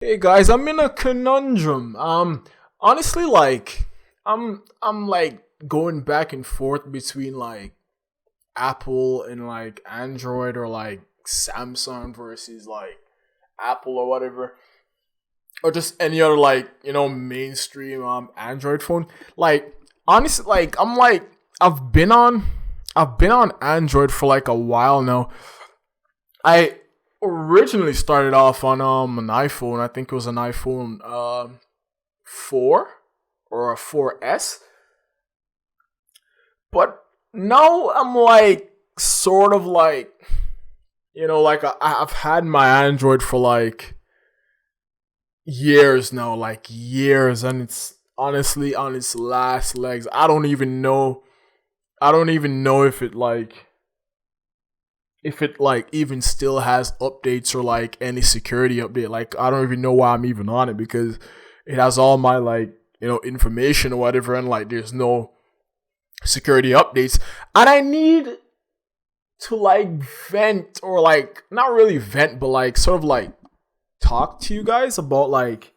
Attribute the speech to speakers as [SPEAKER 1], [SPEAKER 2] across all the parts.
[SPEAKER 1] Hey guys, I'm in a conundrum. Honestly, like, I'm like going back and forth between like Apple and like Android or like Samsung versus like Apple or whatever, or just any other like mainstream Android phone. Like, honestly, like I've been on I've been on Android for like a while now. I originally started off on an iPhone. I think it was an iPhone 4 or a 4S. But now I'm like sort of like like I've had my Android for like years now, like years, and it's honestly on its last legs. I don't even know if it like even still has updates or like any security update. Like I don't even know why I'm even on it because it has all my like information or whatever, and like there's no security updates. And I need to like vent, or like not really vent, but like sort of like talk to you guys about like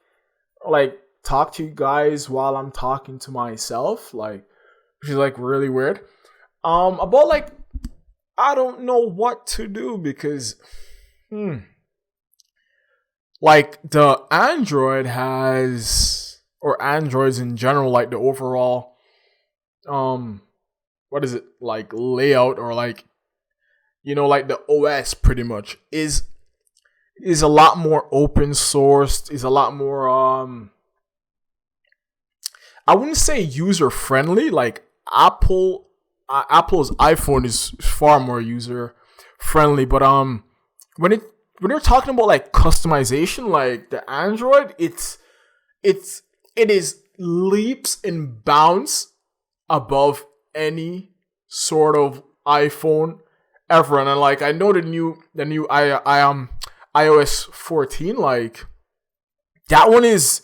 [SPEAKER 1] talk to you guys while I'm talking to myself, like, which is like really weird. About like I don't know what to do because like the Android has, or Androids in general, like the overall um what is it, like layout, or like like the OS pretty much is a lot more open sourced, is a lot more I wouldn't say user friendly. Like Apple's iPhone is far more user friendly, but when it when you're talking about like customization, like the Android, it's it is leaps and bounds above any sort of iPhone ever. And then, like, I know the new iOS 14, like that one is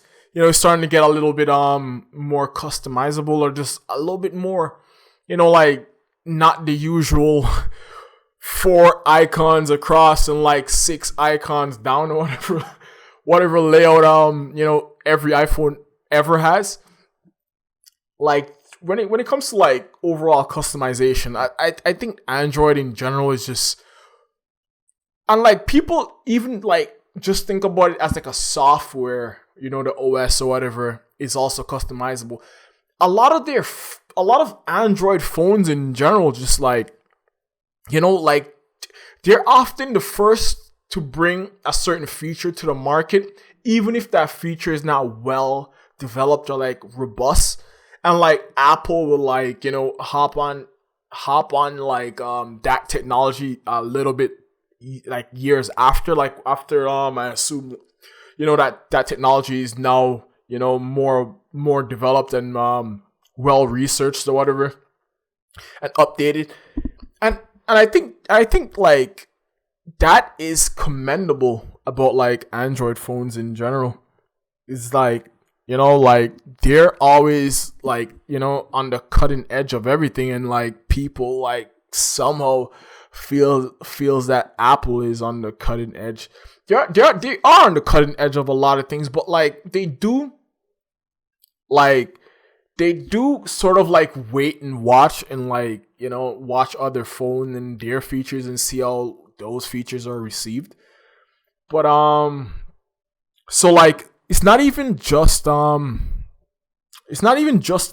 [SPEAKER 1] starting to get a little bit more customizable, or just a little bit more like not the usual four icons across and like six icons down, or whatever layout every iPhone ever has. Like when it comes to like overall customization, I think Android in general is just, and like people even like just think about it as like a software, the OS or whatever is also customizable. A lot of Android phones in general, just like like they're often the first to bring a certain feature to the market, even if that feature is not well developed or like robust. And like Apple will like hop on like that technology a little bit, like years after, like after I assume that technology is now more developed and well researched or whatever, and updated. And I think like that is commendable about like Android phones in general. It's like like they're always like on the cutting edge of everything, and like people like somehow feels that Apple is on the cutting edge. They are on the cutting edge of a lot of things, but like like they do sort of like wait and watch, and like watch other phone and their features and see how those features are received. But so like it's not even just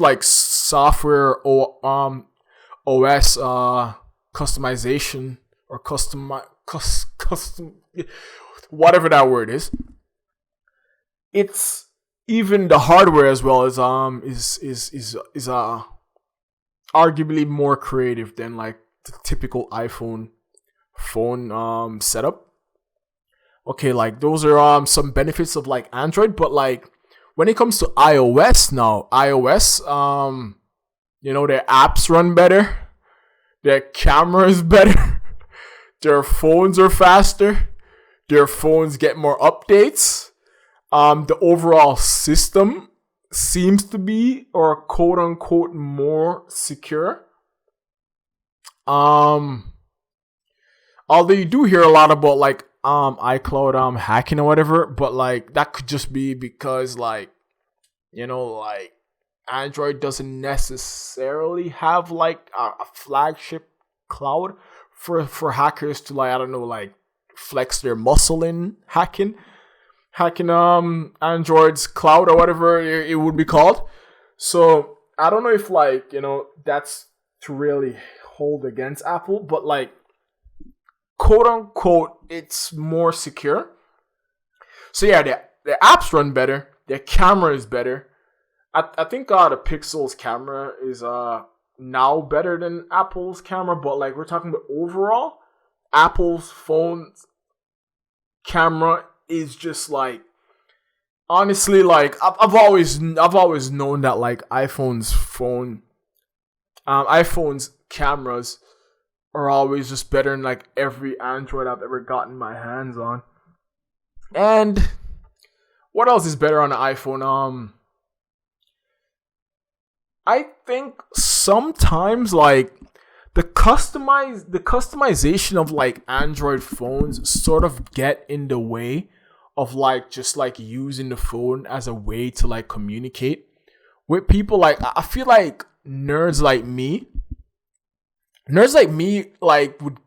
[SPEAKER 1] like software or OS customization, or custom whatever that word is. It's even the hardware as well, is arguably more creative than like the typical iPhone phone setup. Okay, like those are some benefits of like Android, but like when it comes to iOS now, iOS their apps run better, their camera is better, their phones are faster, their phones get more updates. The overall system seems to be, or quote unquote, more secure. Um, Although you do hear a lot about like iCloud hacking or whatever, but like that could just be because like like Android doesn't necessarily have like a flagship cloud for hackers to like, I don't know, like flex their muscle in hacking Android's cloud or whatever it would be called. So I don't know if like that's to really hold against Apple, but like quote unquote it's more secure. So yeah, the apps run better, their camera is better. I think the Pixel's camera is now better than Apple's camera, but like we're talking about overall, Apple's phone's camera is just like, honestly, like I've always known that like iPhone's cameras are always just better than like every Android I've ever gotten my hands on. And what else is better on the iPhone? I think sometimes like the customization of like Android phones sort of get in the way of like just like using the phone as a way to like communicate with people. Like I feel like nerds like me like would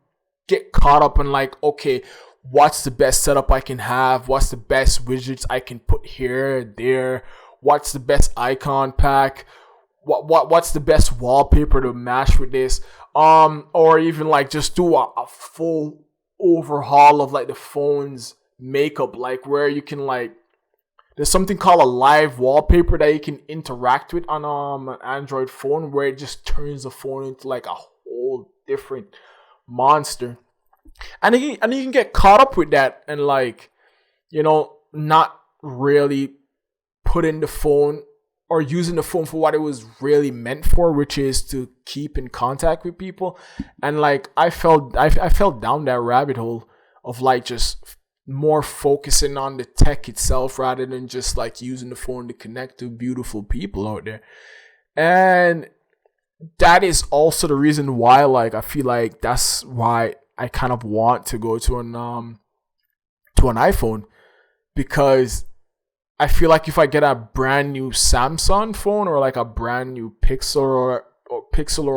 [SPEAKER 1] get caught up in like, okay, what's the best setup I can have? What's the best widgets I can put here, there? What's the best icon pack? What's the best wallpaper to match with this? Or even like just do a full overhaul of like the phone's makeup, like where you can like, there's something called a live wallpaper that you can interact with on an Android phone, where it just turns the phone into like a whole different monster. And you can get caught up with that and like, not really putting the phone or using the phone for what it was really meant for, which is to keep in contact with people. And like I fell down that rabbit hole of like just more focusing on the tech itself rather than just like using the phone to connect to beautiful people out there. And that is also the reason why like I feel like that's why I kind of want to go to an iPhone, because I feel like if I get a brand new Samsung phone or like a brand new Pixel or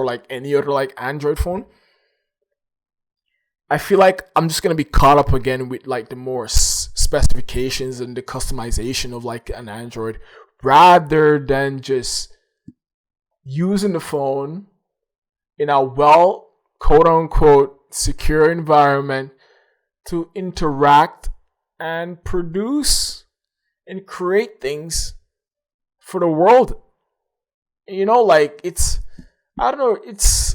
[SPEAKER 1] like any other like Android phone, I feel like I'm just gonna be caught up again with like the more specifications and the customization of like an Android, rather than just using the phone in a quote unquote secure environment to interact and produce and create things for the world. Like it's, I don't know, it's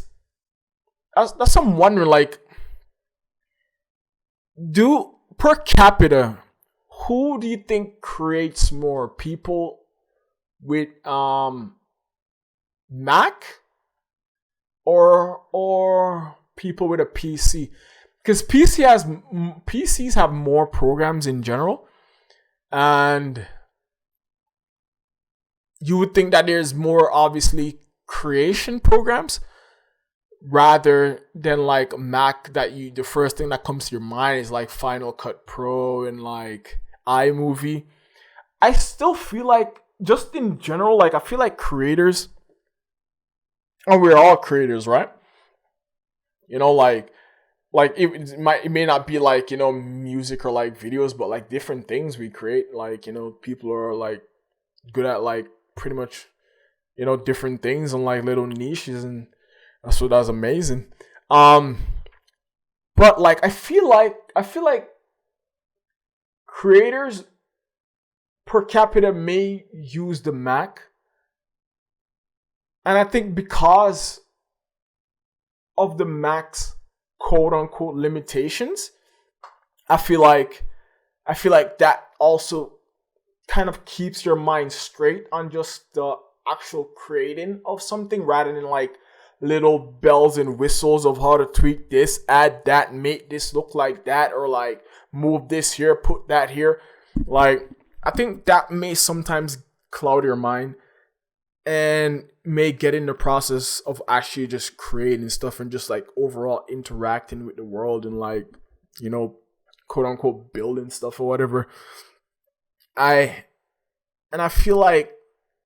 [SPEAKER 1] that's I'm wondering, like, per capita, who do you think creates more? People with Mac or people with a PC? Because PCs have more programs in general. And you would think that there's more, obviously, creation programs rather than like Mac, that the first thing that comes to your mind is like Final Cut Pro and like iMovie. I still feel like, just in general, like I feel like creators, and we're all creators, right? Like it may not be like music or like videos, but like different things we create. Like people are like good at like pretty much different things and like little niches, and that's amazing. But like I feel like creators per capita may use the Mac, and I think because of the Mac's quote unquote limitations, I feel like that also kind of keeps your mind straight on just the actual creating of something, rather than like little bells and whistles of how to tweak this, add that, make this look like that, or like move this here, put that here. Like I think that may sometimes cloud your mind and may get in the process of actually just creating stuff and just like overall interacting with the world and like quote unquote building stuff or whatever. I feel like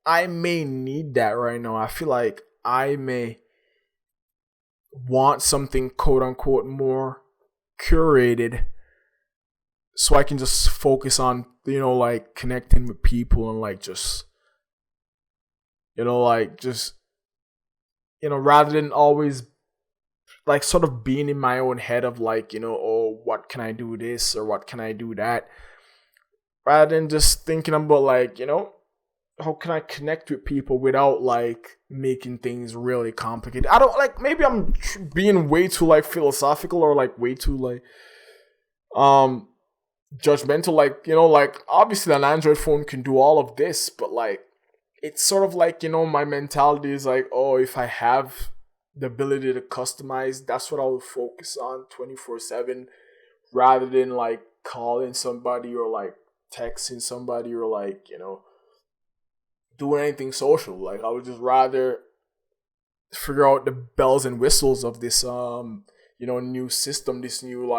[SPEAKER 1] I may need that right now. I feel like I may want something quote unquote more curated so I can just focus on, like connecting with people and like just, like just, rather than always like sort of being in my own head of like, oh, what can I do this or what can I do that? Rather than just thinking about like, how can I connect with people without like making things really complicated? I don't like, maybe I'm being way too like philosophical or like way too like judgmental, like, like obviously an Android phone can do all of this, but like it's sort of like, my mentality is like, oh, if I have the ability to customize, that's what I will focus on 24/7 rather than like calling somebody or like texting somebody or like, doing anything social. Like I would just rather figure out the bells and whistles of this new system, this new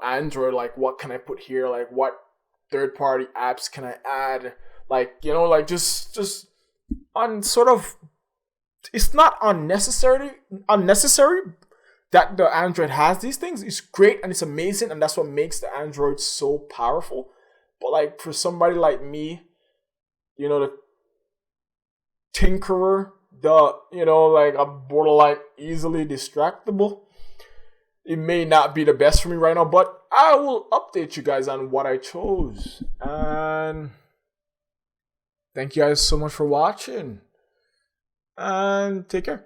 [SPEAKER 1] Android, like what can I put here, like what third party apps can I add, like like just on sort of, it's not unnecessary that the Android has these things. It's great and it's amazing, and that's what makes the Android so powerful. But like for somebody like me, the tinkerer, like I'm borderline easily distractible, it may not be the best for me right now, but I will update you guys on what I chose. And thank you guys so much for watching. And take care.